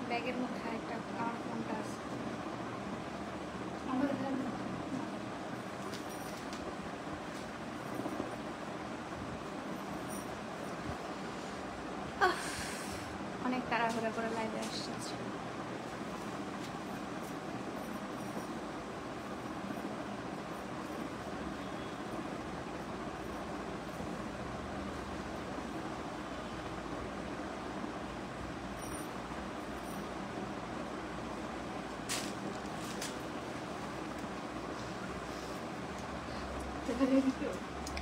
ব্যাগের মধ্যে একটা আমার ফোনটা আছে। অনেক তাড়াহুড়া করে লাইভে আসছে।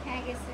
হ্যাঁ গেছে।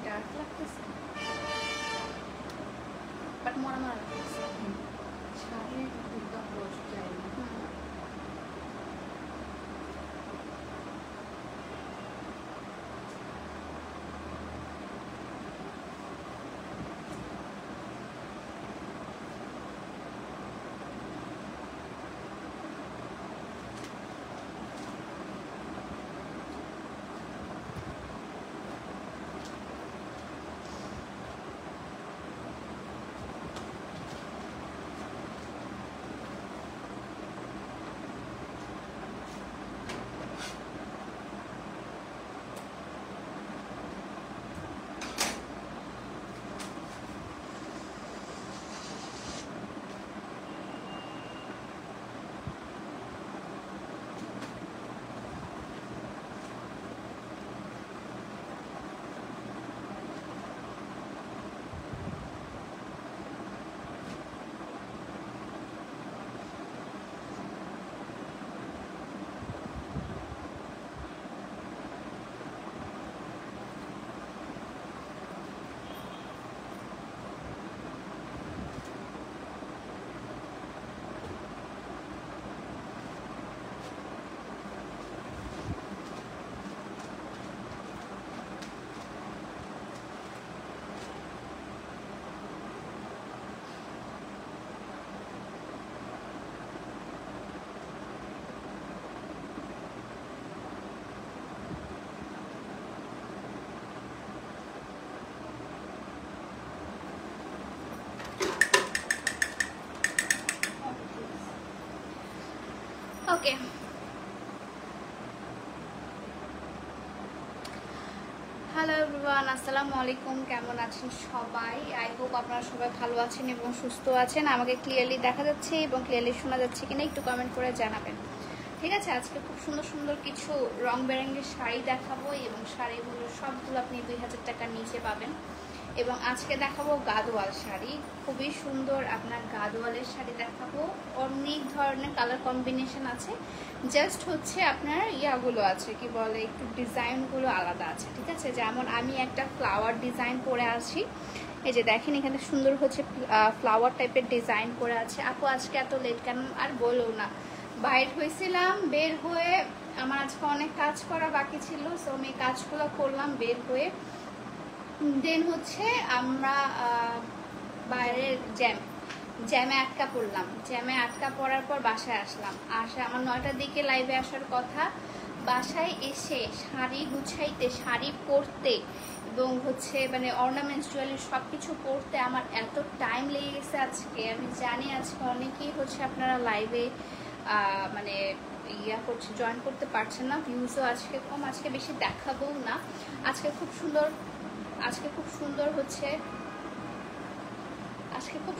ডার্ক লাগতেছে বাট মরা মরা লাগতেছে। শাড়ি একদম রোজ চাই না। ওকে, হ্যালো এভরিওয়ান, আসসালামু আলাইকুম। কেমন আছেন সবাই? আই হোপ আপনারা সবাই ভালো আছেন এবং সুস্থ আছেন। আমাকে ক্লিয়ারলি দেখা যাচ্ছে এবং ক্লিয়ারলি শোনা যাচ্ছে কিনা একটু কমেন্ট করে জানাবেন, ঠিক আছে? আজকে খুব সুন্দর সুন্দর কিছু রং বেরঙের শাড়ি দেখাবো এবং শাড়িগুলো সবগুলো আপনি 2000 টাকার নিচে পাবেন। এবং আজকে দেখাবো গাদোয়াল শাড়ি, খুবই সুন্দর আপনার গাদোয়ালের শাড়ি দেখাবো। অনেক ধরনের কালার কম্বিনেশন আছে, জাস্ট হচ্ছে আপনার ইয়াগুলো আছে কি বলে একটু ডিজাইনগুলো আলাদা আছে, ঠিক আছে? যেমন আমি একটা ফ্লাওয়ার ডিজাইন করে আছি, এই যে দেখেন এখানে সুন্দর হচ্ছে ফ্লাওয়ার টাইপের ডিজাইন করে আছে। আপু আজকে এত লেট কেন? আর বলো না, বাইর হয়েছিলাম, বের হয়ে আমার আজকে অনেক কাজ করা বাকি ছিল, সো আমি কাজগুলো করলাম বের হয়ে। দেন হচ্ছে আমরা বাইরের জ্যামে আটকা পড়লাম। জ্যামে আটকা পড়ার পর বাসায় আসলাম। আমার 9টার দিকে লাইভে আসার কথা। বাসায় এসে শাড়ি গুছাইতে, শাড়ি পরতে এবং হচ্ছে মানে অর্নামেন্টস জুয়েলারি সব কিছু পরতে আমার এত টাইম লেগে গেছে আজকে। আমি জানি আজকে অনেকেই হচ্ছে আপনারা লাইভে মানে ইয়া করছে, জয়েন করতে পারছেন না। ভিউজও আজকে কম, আজকে বেশি দেখাবো না। আজকে খুব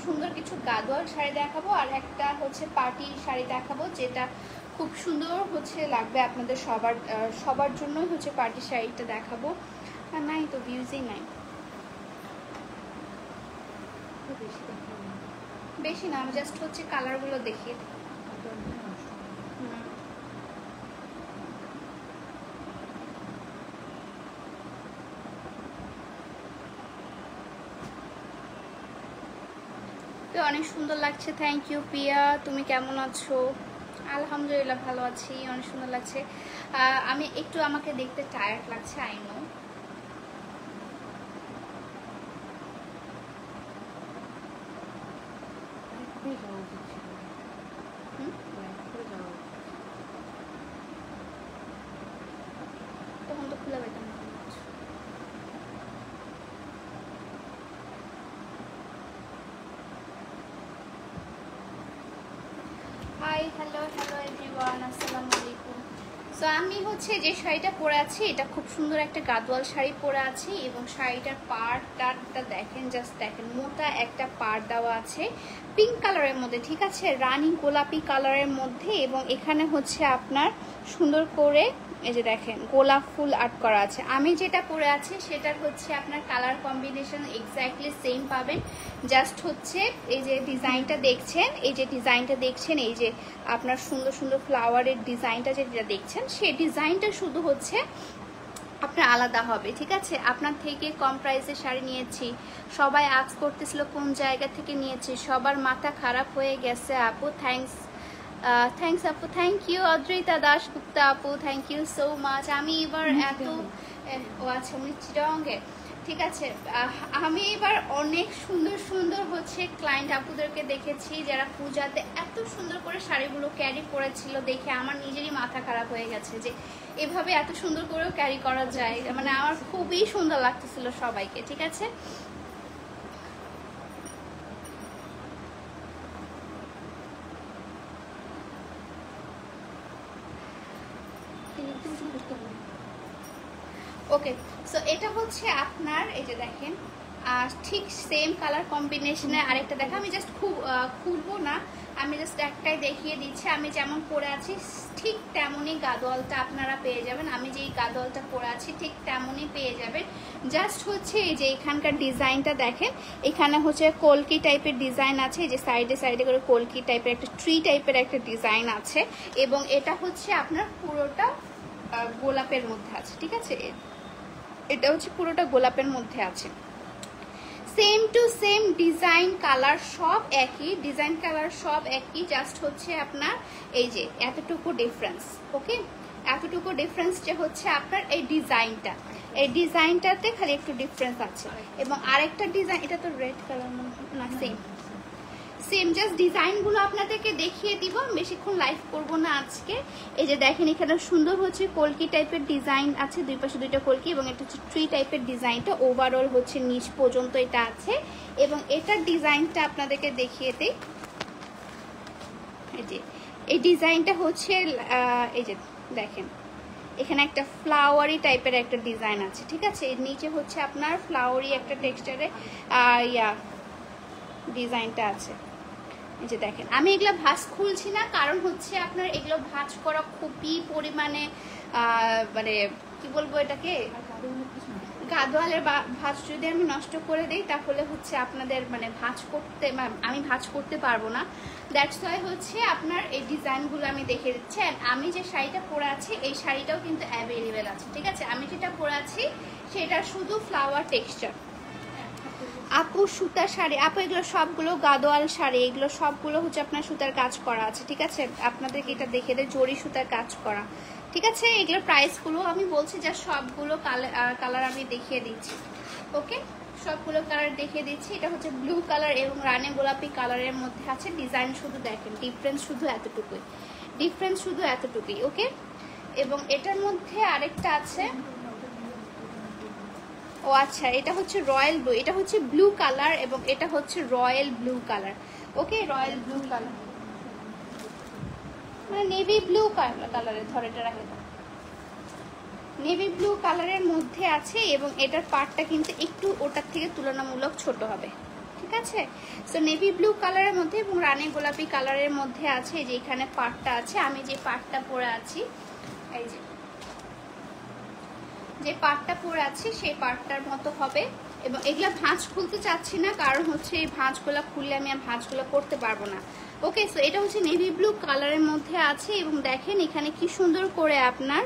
সুন্দর কিছু গাদোয়াল শাড়ি দেখাবো আর একটা হচ্ছে পার্টি শাড়ি দেখাবো, যেটা খুব সুন্দর হচ্ছে লাগবে আপনাদের সবার জন্যই হচ্ছে পার্টি শাড়িটা দেখাবো। আর নাই তো ভিউজই নাই, বেশি না, আমি জাস্ট হচ্ছে কালারগুলো দেখিয়ে দিই। তো অনেক সুন্দর লাগছে, থ্যাংক ইউ প্রিয়া। তুমি কেমন আছো? আলহামদুলিল্লাহ ভালো আছি, অনেক সুন্দর লাগছে। আমি একটু আমাকে দেখতে টায়ার্ড লাগছে, আই নো। তখন তো খুলে পেতাম না। হাই, হ্যালো এভরিওয়ান, আসসালামু আলাইকুম। সো আমি হচ্ছে যে শাড়িটা পরে আছি, এটা খুব সুন্দর একটা গাদোয়াল শাড়ি পরে আছি এবং শাড়িটার পাড়টা দেখেন, জাস্ট দেখেন, মোটা একটা পাড় দেওয়া আছে পিঙ্ক কালারের মধ্যে, ঠিক আছে, রানী গোলাপি কালারের মধ্যে। এবং এখানে হচ্ছে আপনার সুন্দর করে এই যে দেখেন গোলাপ ফুল আর্ট করা আছে। আমি যেটা পরে আছি সেটার হচ্ছে আপনার কালার কম্বিনেশন এক্স্যাক্টলি সেম পাবেন, জাস্ট হচ্ছে এই যে ডিজাইনটা দেখছেন, এই যে আপনার সুন্দর সুন্দর ফ্লাওয়ারের ডিজাইনটা যেটা দেখছেন, সেই ডিজাইনটা শুধু হচ্ছে আপনার আলাদা হবে, ঠিক আছে। আপনার থেকে কম প্রাইসে শাড়ি নিয়েছি, সবাই আস্ক করতেছিল কোন জায়গা থেকে নিয়েছি, সবার মাথা খারাপ হয়ে গেছে আপু। থ্যাংকস আপু, থ্যাংক ইউ। অদ্রিতা দাশগুপ্তা আপু, থ্যাংক ইউ সো মাচ। আমি এবার ও আচ্ছা, উনি চিটাগাঙ্গে, ঠিক আছে। আমি এবার অনেক সুন্দর সুন্দর হচ্ছে ক্লায়েন্ট আপুদেরকে দেখেছি যারা পূজাতে এত সুন্দর করে শাড়িগুলো ক্যারি করেছিল, দেখে আমার নিজেরই মাথা খারাপ হয়ে গেছে যে এভাবে এত সুন্দর করেও ক্যারি করা যায়, মানে আমার খুবই সুন্দর লাগতেছিল সবাইকে, ঠিক আছে। ওকে, সো এটা হচ্ছে আপনার এই যে দেখেন ঠিক সেম কালার কম্বিনেশনে আরেকটা দেখা, আমি জাস্ট খুলবো না, আমি জাস্ট একটাই দেখিয়ে দিচ্ছি। আমি যেমন পরে আছি ঠিক তেমনই গাদোয়ালটা আপনারা পেয়ে যাবেন, আমি যেই গাদোয়ালটা পরে আছি ঠিক তেমনই পেয়ে যাবেন। জাস্ট হচ্ছে এই যে এখানকার ডিজাইনটা দেখেন, এখানে হচ্ছে কলকি টাইপের ডিজাইন আছে, এই যে সাইডে সাইডে করে কলকি টাইপের একটা ট্রি টাইপের একটা ডিজাইন আছে, এবং এটা হচ্ছে আপনার পুরোটা গোলাপের মধ্যে আছে, ঠিক আছে। এটা হচ্ছে পুরোটা গোলাপের মধ্যে আছে, same to same design colour সব একই, ডিজাইন কালার সব একই, জাস্ট হচ্ছে আপনার এই যে এতটুকু ডিফারেন্স। ওকে, এতটুকু ডিফারেন্স যে হচ্ছে আপনার এই ডিজাইনটাতে খালি একটু ডিফারেন্স আছে। এবং আরেকটা ডিজাইন, এটা তো রেড কালার না, সেম জাস্ট ডিজাইনগুলো আপনাদেরকে দেখিয়ে দিব, বেশিক্ষণ লাইভ করব না আজকে। এই যে দেখেন এখানে সুন্দর হচ্ছে কলকি টাইপের ডিজাইন আছে, দুই পাশে দুইটা কলকি, এবং এটা হচ্ছে ট্রি টাইপের ডিজাইনটা ওভারঅল হচ্ছে নিচ পর্যন্ত এটা আছে। এবং এটার ডিজাইনটা আপনাদেরকে দেখিয়ে দিই, এই যে এই ডিজাইনটা হচ্ছে এই যে দেখেন এখানে একটা ফ্লাওয়ারি টাইপের একটা ডিজাইন আছে, ঠিক আছে। এর নিচে হচ্ছে আপনার ফ্লাওয়ারি একটা টেক্সচারে ডিজাইনটা আছে। এই যে দেখেন, আমি এগুলো ভাঁজ খুলছি না, কারণ হচ্ছে আপনার এগুলো ভাঁজ করা খুবই পরিমাণে মানে কি বলবো এটাকে, গাদোয়ালের ভাঁজ যদি আমি নষ্ট করে দিই তাহলে হচ্ছে আপনাদের মানে আমি ভাঁজ করতে পারবো না। দ্যাটস ওয়াই হচ্ছে আপনার এই ডিজাইনগুলো আমি দেখিয়ে দিচ্ছি। আমি যে শাড়িটা পরে আছি এই শাড়িটাও কিন্তু অ্যাভেলেবেল আছে, ঠিক আছে। আমি যেটা পরে আছি সেটা শুধু ফ্লাওয়ার টেক্সচার। আপু সুতার শাড়ি, আপু এগুলো সবগুলো গাদোয়াল শাড়ি, এগুলো সবগুলো হচ্ছে আপনার সুতার কাজ করা আছে, ঠিক আছে। আপনাদেরকে এটা দেখে দেয়, জরি সুতার কাজ করা, ঠিক আছে। এগুলোর প্রাইসগুলো আমি বলছি, যা সবগুলো কালার আমি দেখিয়ে দিচ্ছি। ওকে, সবগুলো কালার দেখিয়ে দিচ্ছি। এটা হচ্ছে ব্লু কালার এবং রানী গোলাপি কালারের মধ্যে আছে। ডিজাইন শুধু দেখেন, ডিফারেন্স শুধু এতটুকুই, ওকে। এবং এটার মধ্যে আরেকটা আছে, ও আচ্ছা, এটা হচ্ছে রয়্যাল ব্লু, এটা হচ্ছে ব্লু কালার এবং এটা হচ্ছে রয়্যাল ব্লু কালার। ওকে, রয়্যাল ব্লু কালার মানে নেভি ব্লু কালারের, ধরে এটা রাখে, নেভি ব্লু কালারের মধ্যে আছে। এবং এটার পার্টটা কিন্তু একটু ওটার থেকে তুলনামূলক ছোট হবে, ঠিক ঠিক আছে। সো নেভি ব্লু কালারের মধ্যে এবং রানী গোলাপি কালারের মধ্যে আছে। যে এখানে পার্টটা আছে, আমি যে পার্টটা পরে আছি, এই যে পার্টটা পরে আছি সেই পার্টটার মতো হবে। এবং এগুলা ভাঁজ খুলতে চাচ্ছি না, কারণ হচ্ছে এই ভাঁজগুলো খুললে আমি আর ভাঁজগুলো করতে পারবো না। ওকে, সো এটা হচ্ছে নেভি ব্লু কালারের মধ্যে আছে এবং দেখেন এখানে কি সুন্দর করে আপনার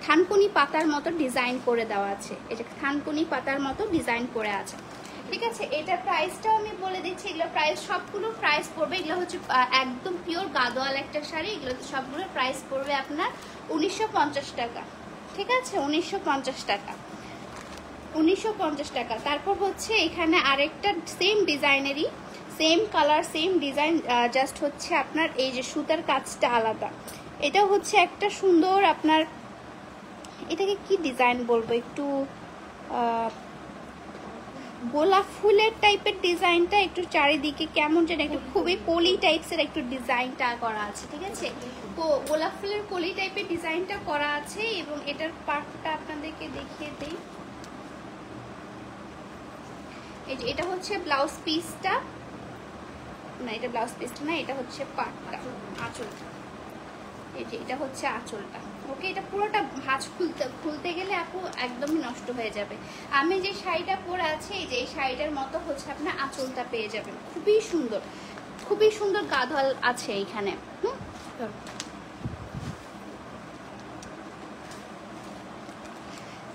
থানকুনি পাতার মতো ডিজাইন করে দেওয়া আছে। এটা থানকুনি পাতার মতো ডিজাইন করে আছে, ঠিক আছে। এটার প্রাইসটাও আমি বলে দিচ্ছি। এগুলো প্রাইস, সবগুলো প্রাইস পড়বে, এগুলো হচ্ছে একদম পিওর গাদোয়াল একটা শাড়ি। এগুলো সবগুলো প্রাইস পড়বে আপনার 1950 টাকা, ঠিক আছে, 1950 টাকা, 1950 টাকা। তারপর হচ্ছে এখানে আরেকটা সেম ডিজাইনেরই, same colour same design, just হচ্ছে আপনার এই যে সুতার কাজটা আলাদা। এটা হচ্ছে একটা সুন্দর আপনার, এটাকে কি ডিজাইন বলবো, একটু গোলাপ ফুলের টাইপের ডিজাইনটা, একটু চারিদিকে কেমন যেন একটু খুবই পলি টাইপসের একটু ডিজাইনটা করা আছে, ঠিক আছে। তো গোলাপ ফুলের পলি টাইপের ডিজাইনটা করা আছে এবং এটার পার্টটা আপনাদেরকে দেখিয়ে দিই। এই যে এটা হচ্ছে ব্লাউজ পিসটা, না এটা ব্লাউজ পিসটা না, এটা হচ্ছে পার্টটা, আঁচলটা। এই যে এটা হচ্ছে আঁচলটা। ওকে, এটা পুরোটা ভাঁজ খুলতে গেলে আপু একদমই নষ্ট হয়ে যাবে। আমি যে শাড়িটা পরে আছি, এই যে এই শাড়িটার মতো হচ্ছে আপনার আঁচলটা পেয়ে যাবেন, খুবই সুন্দর, খুবই সুন্দর গাদোয়াল আছে এইখানে।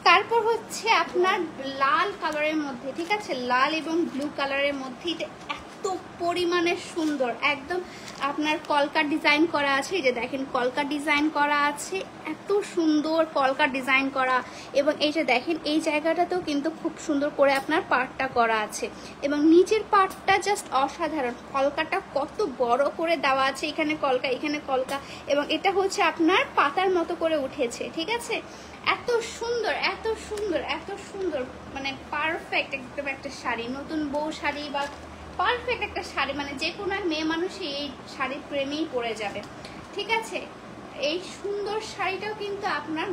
তারপর হচ্ছে আপনার লাল কালারের মধ্যে, ঠিক আছে, লাল এবং ব্লু কালারের মধ্যে এটা এত পরিমাণে সুন্দর, একদম আপনার কলকা ডিজাইন করা আছে। এই যে দেখেন কলকা ডিজাইন করা আছে, এত সুন্দর কলকা ডিজাইন করা। এবং এই যে দেখেন এই জায়গাটাতেও কিন্তু খুব সুন্দর করে আপনার পার্টটা করা আছে এবং নিচের পার্টটা জাস্ট অসাধারণ। কলকাটা কত বড় করে দেওয়া আছে, এখানে কলকা, এখানে কলকা, এবং এটা হচ্ছে আপনার পাতার মতো করে উঠেছে, ঠিক আছে। এত সুন্দর, এত সুন্দর, এত সুন্দর, মানে পারফেক্ট একদম একটা শাড়ি, নতুন বউ শাড়ি বা পারফেক্ট একটা শাড়ি, মানে যে কোনো মেয়ে মানুষই এই শাড়ির প্রেমেই পড়ে যাবে, ঠিক আছে। এই সুন্দর শাড়িটাও কিন্তু আপনার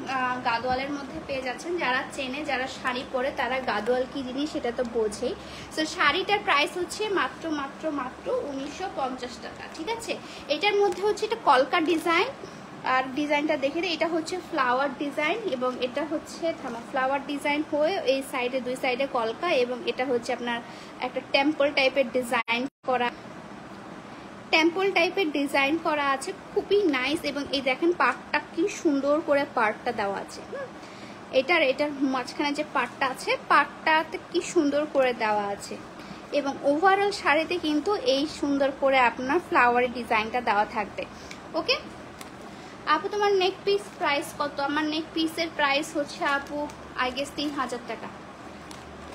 গাদোয়ালের মধ্যে পেয়ে যাচ্ছেন। যারা চেনে, যারা শাড়ি পরে, তারা গাদোয়াল কি জিনিস সেটা তো বোঝেই। সো শাড়িটার প্রাইস হচ্ছে মাত্র মাত্র মাত্র 1950 টাকা, ঠিক আছে। এটার মধ্যে হচ্ছে এটা কলকা ডিজাইন, আর ডিজাইনটা দেখে দিই, এটা হচ্ছে ফ্লাওয়ার ডিজাইন এবং এটা হচ্ছে ফ্লাওয়ার ডিজাইন হয়ে এই সাইডে, দুই সাইডে কলকা, এবং এটা হচ্ছে আপনার একটা টেম্পল টাইপের ডিজাইন করা, টেম্পল টাইপের ডিজাইন করা আছে, খুবই নাইস। এবং এই দেখেন পার্টটা কি সুন্দর করে পার্টটা দেওয়া আছে, এটার মাঝখানে যে পার্টটা আছে, পার্টটাতে কি সুন্দর করে দেওয়া আছে। এবং ওভারঅল শাড়িতে কিন্তু এই সুন্দর করে আপনার ফ্লাওয়ারের ডিজাইনটা দেওয়া থাকবে। ওকে আপু, তোমার নেক পিস প্রাইস কত? আমার নেক পিসের প্রাইস হচ্ছে আপু আই গেস 3000 টাকা।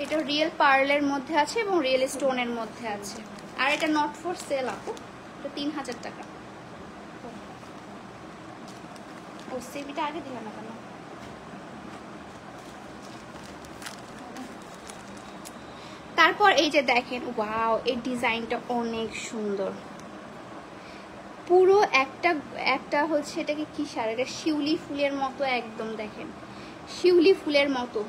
এটা রিয়েল পার্লের মধ্যে আছে এবং রিয়েল স্টোনের মধ্যে আছে, আর এটা নট ফর সেল আপু, এটা 3000 টাকা। ও সিবিটা আগে দিলাম না কেন? তারপর এই যে দেখেন, ওয়াও, এই ডিজাইনটা অনেক সুন্দর, পুরো একটা হচ্ছে এটাকে কি শাড়ি, এটা শিউলি ফুলের মতো, একদম দেখেন শিউলি ফুলের মতো,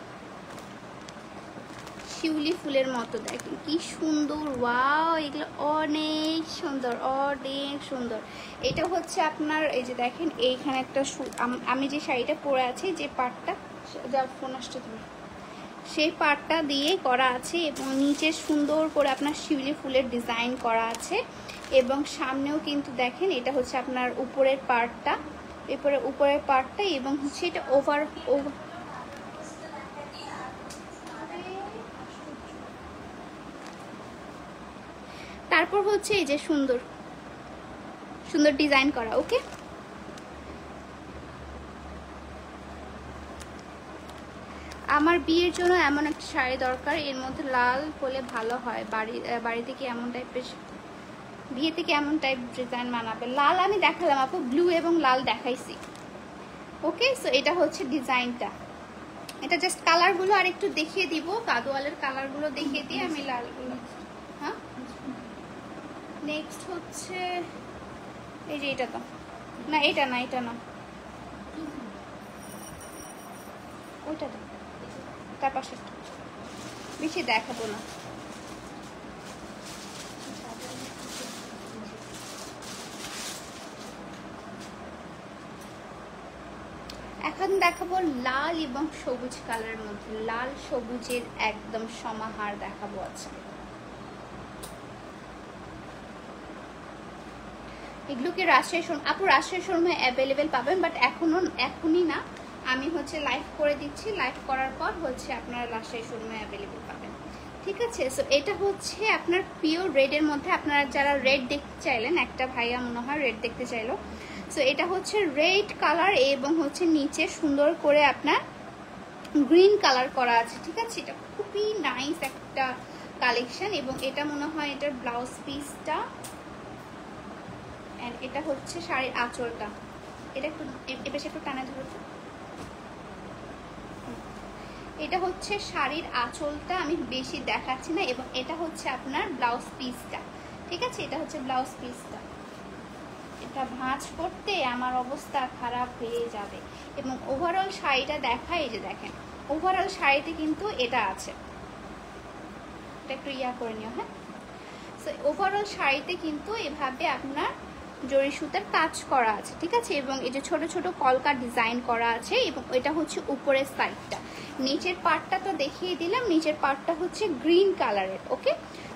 শিউলি ফুলের মতো, দেখেন কি সুন্দর, ওয়াও, এগুলো অনেক সুন্দর, অনেক সুন্দর। এটা হচ্ছে আপনার এই যে দেখেন এইখানে একটা, আমি যে শাড়িটা পরে আছি, যে পাটটা, যার ফোন আসছে তুমি, সেই পাটটা দিয়ে করা আছে এবং নিচে সুন্দর করে আপনার শিউলি ফুলের ডিজাইন করা আছে। এবং সামনেও কিন্তু দেখেন এটা হচ্ছে আপনার উপরের পার্টটা, উপরের পার্টটা, এবং হচ্ছে এটা ওভার। তারপর হচ্ছে এই যে সুন্দর সুন্দর ডিজাইন করা। ওকে, আমার বিয়ের জন্য এমন একটা শাড়ি দরকার, এর মধ্যে লাল হলে ভালো হয়। বাড়িতে কি এমন টাইপের, বিয়েতে কি এমন টাইপ ডিজাইন মানাবে? লাল আমি দেখালাম আপু, ব্লু এবং লাল দেখাইছি। ওকে, সো এটা হচ্ছে ডিজাইনটা। এটা জাস্ট কালারগুলো আর একটু দেখিয়ে দিব, গাদোয়ালের কালারগুলো দেখিয়ে দিয়ে আমি লালগুলো। হ্যাঁ, নেক্সট হচ্ছে এই যে এটা, তো না এটা না, এটা না, ওইটা তো তার পাশে, বেশি দেখাবো না। এখন দেখাবো লাল এবং সবুজ কালারের মধ্যে, লাল সবুজের একদম সমাহার দেখাবো আজকে। এগুলো কি রাজশাহী শোরুম? আপু রাজশাহী শোরুমে অ্যাভেলেবেল পাবেন, বাট এখনই না, আমি হচ্ছে লাইভ করে দিচ্ছি, লাইভ করার পর হচ্ছে আপনারা রাজশাহী শোরুমে অ্যাভেলেবেল পাবেন, ঠিক আছে। সো এটা হচ্ছে আপনার পিওর রেডের মধ্যে, আপনারা যারা রেড দেখতে চাইলেন, একটা ভাইয়া মনে হয় রেড দেখতে চাইলো, সো এটা হচ্ছে রেড কালার এবং হচ্ছে নিচে সুন্দর করে আপনার গ্রিন কালার করা আছে, ঠিক আছে। এটা খুবই নাইস একটা কালেকশন এবং এটা মনে হয় এটার ব্লাউজ পিসটা, এন্ড এটা হচ্ছে শাড়ির আঁচলটা। এটা একটু এপাশে একটু টানে ধরো তো। এটা হচ্ছে শাড়ির আঁচলটা, আমি বেশি দেখাচ্ছি না, এবং এটা হচ্ছে আপনার ব্লাউজ পিসটা, ঠিক আছে। এটা হচ্ছে ব্লাউজ পিসটা। এটা ভাঁজ করতে আমার অবস্থা খারাপ হয়ে যাবে। এবং ওভারঅল শাড়িটা দেখায়, এই যে দেখেন ওভারঅল শাড়িতে কিন্তু এটা আছে, এটা একটু করে নিও, হ্যাঁ। সো ওভারঅল শাড়িতে কিন্তু এভাবে আপনার জরি সুতার কাজ করা আছে, ঠিক আছে। এবং এই যে ছোট ছোট কলকা ডিজাইন করা আছে, এবং এটা হচ্ছে উপরের সাইডটা। নিচের পার্টটা তো দেখিয়ে দিলাম, নিচের পার্টটা হচ্ছে গ্রিন কালারের, ওকে।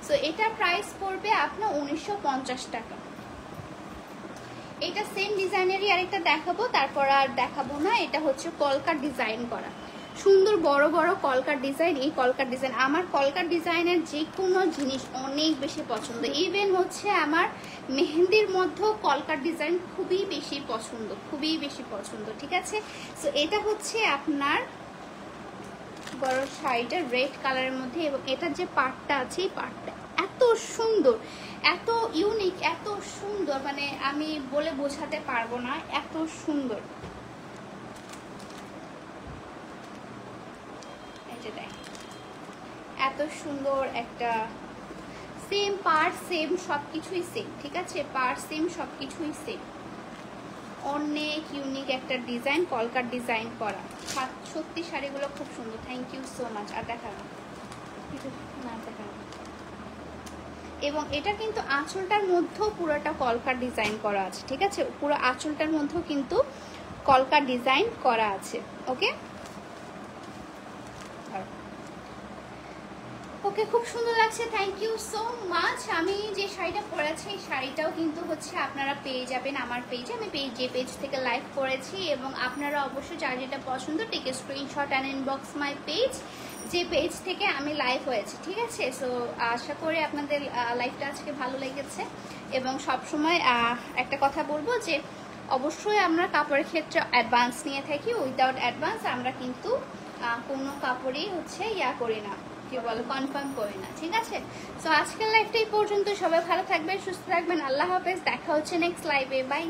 সো এটা প্রাইস পড়বে আপনার 1950 টাকা। এটা সেম ডিজাইনেরই আরেকটা দেখাবো, তারপর আর দেখাবো না। এটা হচ্ছে কলকার ডিজাইন করা, সুন্দর বড় বড় কলকার ডিজাইন। এই কলকার ডিজাইন, আমার কলকার ডিজাইনের যে কোনো জিনিস অনেক বেশি পছন্দ। ইভেন হচ্ছে আমার মেহেন্দির মধ্যেও কলকার ডিজাইন খুবই বেশি পছন্দ, খুবই বেশি পছন্দ, ঠিক আছে। সো এটা হচ্ছে আপনার বড় শাড়িটা রেড কালারের মধ্যে, এবং এটার যে পার্টটা আছে, এই পার্টটা এত সুন্দর, এত ইউনিক, এত সুন্দর, মানে আমি বলে বোঝাতে পারবো না, এত সুন্দর। এই যে দেখ, এত সুন্দর একটা সেম পার্ট, সেম সবকিছুই সেম, ঠিক আছে। পার্ট সেম, সবকিছুই সেম। অনেক ইউনিক একটা ডিজাইন, কলকার ডিজাইন করা। সত্যি শাড়িগুলো খুব সুন্দর। Thank you so much. আর দেখাবো না, দেখাবো। এবং এটা কিন্তু আঁচলটার মধ্যেও পুরোটা কলকার ডিজাইন করা আছে, ঠিক আছে। পুরো আঁচলটার মধ্যেও কিন্তু কলকার ডিজাইন করা আছে, ওকে ওকে। খুব সুন্দর লাগছে, থ্যাংক ইউ সো মাচ। আমি যে শাড়িটা পরেছি, এই শাড়িটাও কিন্তু হচ্ছে আপনারা পেয়ে যাবেন আমার পেজে। আমি যে পেজ থেকে লাইভ করেছি, এবং আপনারা অবশ্যই যার যেটা পছন্দ take a screenshot and inbox my page, যে পেজ থেকে আমি লাইভ হয়েছি, ঠিক আছে। সো আশা করি আপনাদের লাইভটা আজকে ভালো লেগেছে। এবং সবসময় একটা কথা বলবো যে অবশ্যই আমরা কাপড়ের ক্ষেত্রে অ্যাডভান্স নিয়ে থাকি। উইদাউট অ্যাডভান্স আমরা কিন্তু কোনো কাপড়ই হচ্ছে করি না, কি বলো, কনফার্ম করি না, ঠিক আছে। সো আজকের লাইভটা এই পর্যন্ত। সবাই ভালো থাকবেন, সুস্থ থাকবেন, আল্লাহ হাফেজ। দেখা হচ্ছে নেক্সট লাইভে, বাই।